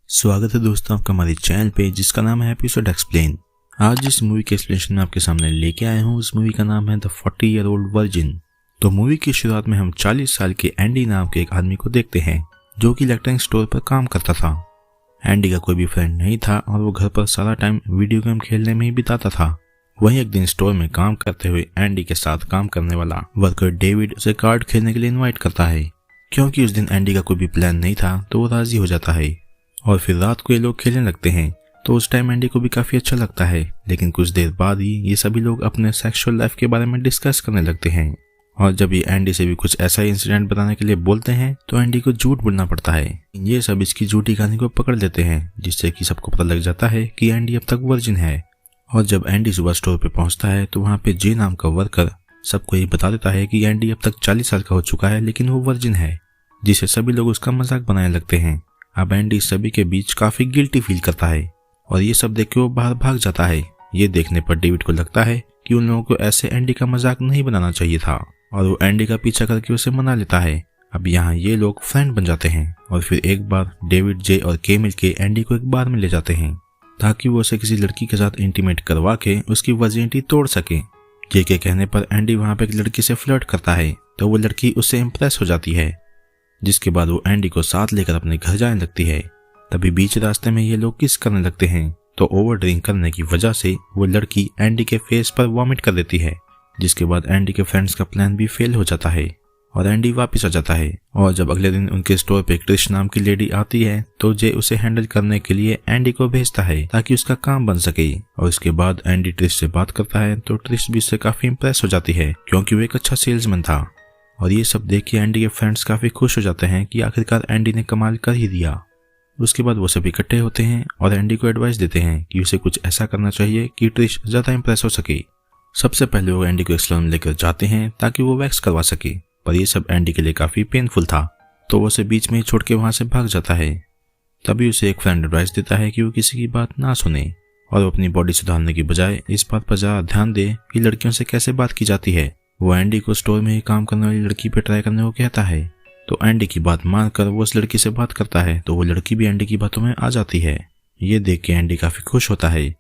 स्वागत है दोस्तों आपका हमारे चैनल पे जिसका नाम है एपिसोड एक्सप्लेन। आज जिस मूवी के एक्सप्लेनेशन में आपके सामने लेके आया हूँ उस मूवी का नाम है द 40-year-old वर्जिन। तो मूवी की शुरुआत में हम 40 साल के एंडी नाम के एक आदमी को देखते हैं जो कि इलेक्ट्रॉनिक स्टोर पर काम करता था। एंडी का कोई भी फ्रेंड नहीं था और वो घर पर सारा टाइम वीडियो गेम खेलने में ही बिताता था। वहीं एक दिन स्टोर में काम करते हुए एंडी के साथ काम करने वाला वर्कर डेविड उसे कार्ड खेलने के लिए इन्वाइट करता है। क्योंकि उस दिन एंडी का कोई भी प्लान नहीं था तो वो राजी हो जाता है और फिर रात को ये लोग खेलने लगते हैं। तो उस टाइम एंडी को भी काफी अच्छा लगता है, लेकिन कुछ देर बाद ही ये सभी लोग अपने सेक्सुअल लाइफ के बारे में डिस्कस करने लगते हैं। और जब ये एंडी से भी कुछ ऐसा ही इंसिडेंट बताने के लिए बोलते हैं तो एंडी को झूठ बोलना पड़ता है। ये सब इसकी झूठी कहानी को पकड़ लेते हैं जिससे कि सबको पता लग जाता है कि एंडी अब तक वर्जिन है। और जब एंडी सुबह स्टोर पे पहुंचता है तो वहाँ पे जे नाम का वर्कर सबको ये बता देता है कि एंडी अब तक 40 साल का हो चुका है लेकिन वो वर्जिन है, जिससे सभी लोग उसका मजाक बनाने लगते हैं। अब एंडी सभी के बीच काफी गिल्टी फील करता है और ये सब देख के वो बाहर भाग जाता है। ये देखने पर डेविड को लगता है कि उन लोगों को ऐसे एंडी का मजाक नहीं बनाना चाहिए था और वो एंडी का पीछा करके उसे मना लेता है। अब यहाँ ये लोग फ्रेंड बन जाते हैं और फिर एक बार डेविड, जे और के मिलके एंडी को एक बार में ले जाते हैं ताकि वो उसे किसी लड़की के साथ इंटीमेट करवा के उसकी वर्जिनिटी तोड़ सके। जे के कहने पर एंडी वहाँ पे एक लड़की से फ्लर्ट करता है तो वो लड़की उससे इम्प्रेस हो जाती है, जिसके बाद वो एंडी को साथ लेकर अपने घर जाने लगती है। तभी बीच रास्ते में ये लोग किस करने लगते हैं तो ओवर ड्रिंक करने की वजह से वो लड़की एंडी के फेस पर वॉमिट कर देती है, जिसके बाद एंडी के फ्रेंड्स का प्लान भी फेल हो जाता है और एंडी वापस आ जाता है। और जब अगले दिन उनके स्टोर पे ट्रिश नाम की लेडी आती है तो जे उसे हैंडल करने के लिए एंडी को भेजता है ताकि उसका काम बन सके। और इसके बाद एंडी ट्रिश से बात करता है तो ट्रिश भी उससे काफी इम्प्रेस हो जाती है क्योंकि वो एक अच्छा सेल्समैन था। और ये सब देख के एंडी के फ्रेंड्स काफी खुश हो जाते हैं कि आखिरकार एंडी ने कमाल कर ही दिया। उसके बाद वो सभी इकट्ठे होते हैं और एंडी को एडवाइस देते हैं कि उसे कुछ ऐसा करना चाहिए कि ट्रिश ज्यादा इम्प्रेस हो सके। सबसे पहले वो एंडी को एक सैलून में लेकर जाते हैं ताकि वो वैक्स करवा सके, पर ये सब एंडी के लिए काफी पेनफुल था तो वो उसे बीच में ही छोड़ के वहां से भाग जाता है। तभी उसे एक फ्रेंड एडवाइस देता है कि वो किसी की बात ना सुने और वो अपनी बॉडी सुधारने की बजाय इस बात पर ज्यादा ध्यान दे कि लड़कियों से कैसे बात की जाती है। वो एंडी को स्टोर में ही काम करने वाली लड़की पे ट्राई करने को कहता है तो एंडी की बात मानकर वो उस लड़की से बात करता है तो वो लड़की भी एंडी की बातों में आ जाती है। ये देख के एंडी काफी खुश होता है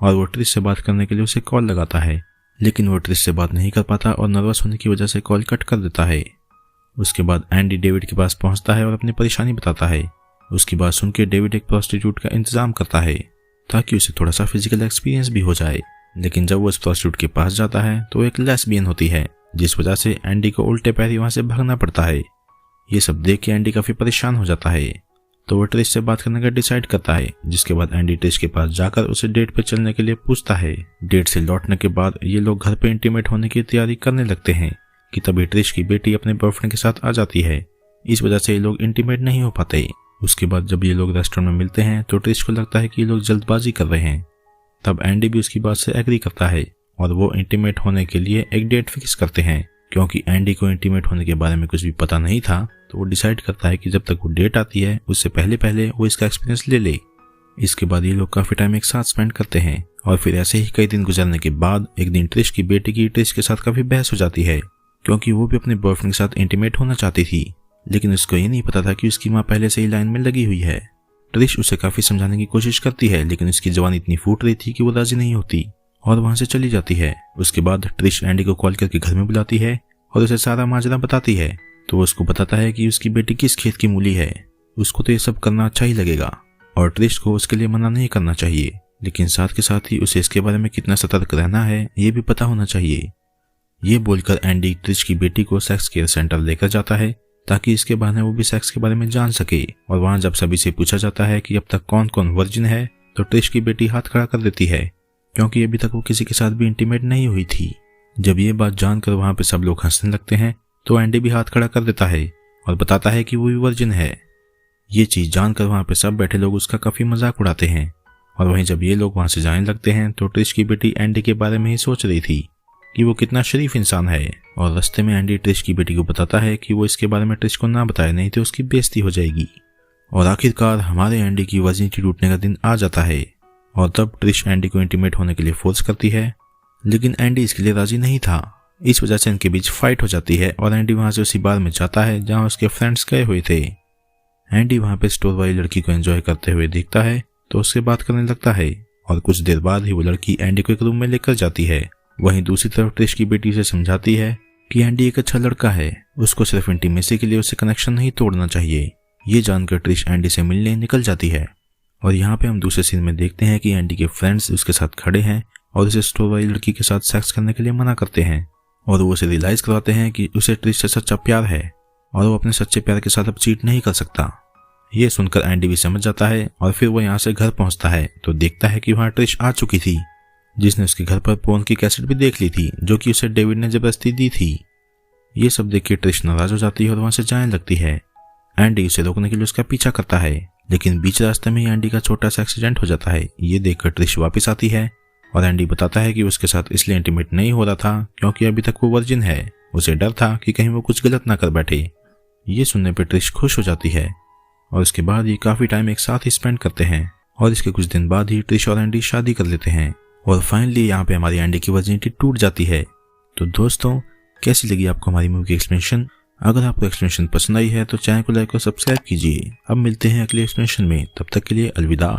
और वो ट्रिश से बात करने के लिए उसे कॉल लगाता है, लेकिन वो ट्रिश से बात नहीं कर पाता और नर्वस होने की वजह से कॉल कट कर देता है। उसके बाद एंडी डेविड के पास पहुंचता है और अपनी परेशानी बताता है। उसकी बात सुन के डेविड एक प्रोस्टिट्यूट का इंतजाम करता है ताकि उसे थोड़ा सा फिजिकल एक्सपीरियंस भी हो जाए। लेकिन जब वो उस प्रोस्टिट्यूट के पास जाता है तो एक लेस्बियन होती है, जिस वजह से एंडी को उल्टे पैर वहां से भागना पड़ता है। ये सब देख के एंडी काफी परेशान हो जाता है तो वो ट्रिश से बात करने का डिसाइड करता है, जिसके बाद एंडी ट्रिश के पास जाकर उसे डेट पे चलने के लिए पूछता है। डेट से लौटने के बाद ये लोग घर पे इंटीमेट होने की तैयारी करने लगते हैं कि तभी ट्रिश की बेटी अपने बॉयफ्रेंड के साथ आ जाती है। इस वजह से ये लोग इंटीमेट नहीं हो पाते। उसके बाद जब ये लोग रेस्टोरेंट में मिलते हैं तो ट्रिश को लगता है कि ये लोग जल्दबाजी कर रहे हैं। तब एंडी भी उसकी बात से एग्री करता है और वो इंटीमेट होने के लिए एक डेट फिक्स करते हैं। क्योंकि एंडी को इंटीमेट होने के बारे में कुछ भी पता नहीं था तो वो डिसाइड करता है कि जब तक वो डेट आती है उससे पहले पहले वो इसका एक्सपीरियंस ले ले। इसके बाद ये लोग काफी टाइम एक साथ स्पेंड करते हैं और फिर ऐसे ही कई दिन गुजरने के बाद एक दिन ट्रिश की बेटी की ट्रिश के साथ काफी बहस हो जाती है क्योंकि वो भी अपने बॉयफ्रेंड के साथ इंटीमेट होना चाहती थी, लेकिन उसको ये नहीं पता था कि उसकी माँ पहले से ही लाइन में लगी हुई है। ट्रिश उसे काफी समझाने की कोशिश करती है लेकिन उसकी जवानी इतनी फूट रही थी कि वो राजी नहीं होती और वहां से चली जाती है। उसके बाद ट्रिश एंडी को कॉल करके घर में बुलाती है और उसे सारा माजरा बताती है तो वो उसको बताता है कि उसकी बेटी किस खेत की मूली है। उसको तो ये सब करना अच्छा ही लगेगा और ट्रिश को उसके लिए मना नहीं करना चाहिए, लेकिन साथ के साथ ही उसे इसके बारे में कितना सतर्क रहना है ये भी पता होना चाहिए। ये बोलकर एंडी ट्रिश की बेटी को सेक्स केयर सेंटर लेकर जाता है ताकि इसके बहाने वो भी सेक्स के बारे में जान सके। और वहां जब सभी से पूछा जाता है कि अब तक कौन कौन वर्जिन है तो ट्रिश की बेटी हाथ खड़ा कर देती है क्योंकि अभी तक वो किसी के साथ भी इंटीमेट नहीं हुई थी। जब ये बात जानकर वहां पे सब लोग हंसने लगते हैं तो एंडी भी हाथ खड़ा कर देता है और बताता है कि वो भी वर्जिन है। ये चीज जानकर वहां पे सब बैठे लोग उसका काफी मजाक उड़ाते हैं। और वहीं जब ये लोग वहां से जाने लगते हैं तो ट्रिश की बेटी एंडी के बारे में ही सोच रही थी कि वो कितना शरीफ इंसान है। और रास्ते में एंडी ट्रिश की बेटी को बताता है कि वो इसके बारे में ट्रिश को ना बताए, नहीं तो उसकी बेइज्जती हो जाएगी। और आखिरकार हमारे एंडी की वर्जिनिटी टूटने का दिन आ जाता है और तब ट्रिश एंडी को इंटीमेट होने के लिए फोर्स करती है, लेकिन एंडी इसके लिए राजी नहीं था। इस वजह से इनके बीच फाइट हो जाती है और एंडी वहां से उसी बार में जाता है जहां उसके फ्रेंड्स गए हुए थे। एंडी वहाँ पे स्टोर वाली लड़की को एंजॉय करते हुए देखता है तो उससे बात करने लगता है और कुछ देर बाद ही वो लड़की एंडी को एक रूम में लेकर जाती है। वहीं दूसरी तरफ ट्रिश की बेटी उसे समझाती है कि एंडी एक अच्छा लड़का है, उसको सिर्फ इंटीमेसी के लिए उससे कनेक्शन नहीं तोड़ना चाहिए। ये जानकर ट्रिश एंडी से मिलने निकल जाती है और यहाँ पे हम दूसरे सीन में देखते हैं कि एंडी के फ्रेंड्स उसके साथ खड़े हैं और उसे स्टोर वाली लड़की के साथ सेक्स करने के लिए मना करते हैं और वो उसे रियलाइज करवाते हैं कि उसे ट्रिश से सच्चा प्यार है और वो अपने सच्चे प्यार के साथ अब चीट नहीं कर सकता। ये सुनकर एंडी भी समझ जाता है और फिर वो यहाँ से घर पहुंचता है तो देखता है कि वहाँ ट्रिश आ चुकी थी, जिसने उसके घर पर पोर्न की कैसेट भी देख ली थी जो कि उसे डेविड ने जबरदस्ती दी थी। ये सब देख के ट्रिश नाराज हो जाती है और वहां से जाने लगती है। एंडी उसे रोकने के लिए उसका पीछा करता है लेकिन बीच रास्ते में ही एंडी का छोटा सा एक्सीडेंट हो जाता है। ये देखकर ट्रिश वापस आती है और एंडी बताता है कि उसके साथ इसलिए इंटीमेट नहीं हो रहा था क्योंकि अभी तक वो वर्जिन है, उसे डर था कि कहीं वो कुछ गलत ना कर बैठे। ये सुनने पर ट्रिश खुश हो जाती है और उसके बाद ये काफी टाइम एक साथ ही स्पेंड करते हैं और इसके कुछ दिन बाद ही ट्रिश और एंडी शादी कर लेते हैं और फाइनली यहाँ पे हमारी एंडी की वर्जिनिटी टूट जाती है। तो दोस्तों, कैसी लगी आपको हमारी मूवी की एक्सप्लेनेशन? अगर आपको एक्सप्लेनेशन पसंद आई है तो चैनल को लाइक और सब्सक्राइब कीजिए। अब मिलते हैं अगले एक्सप्लेनेशन में, तब तक के लिए अलविदा।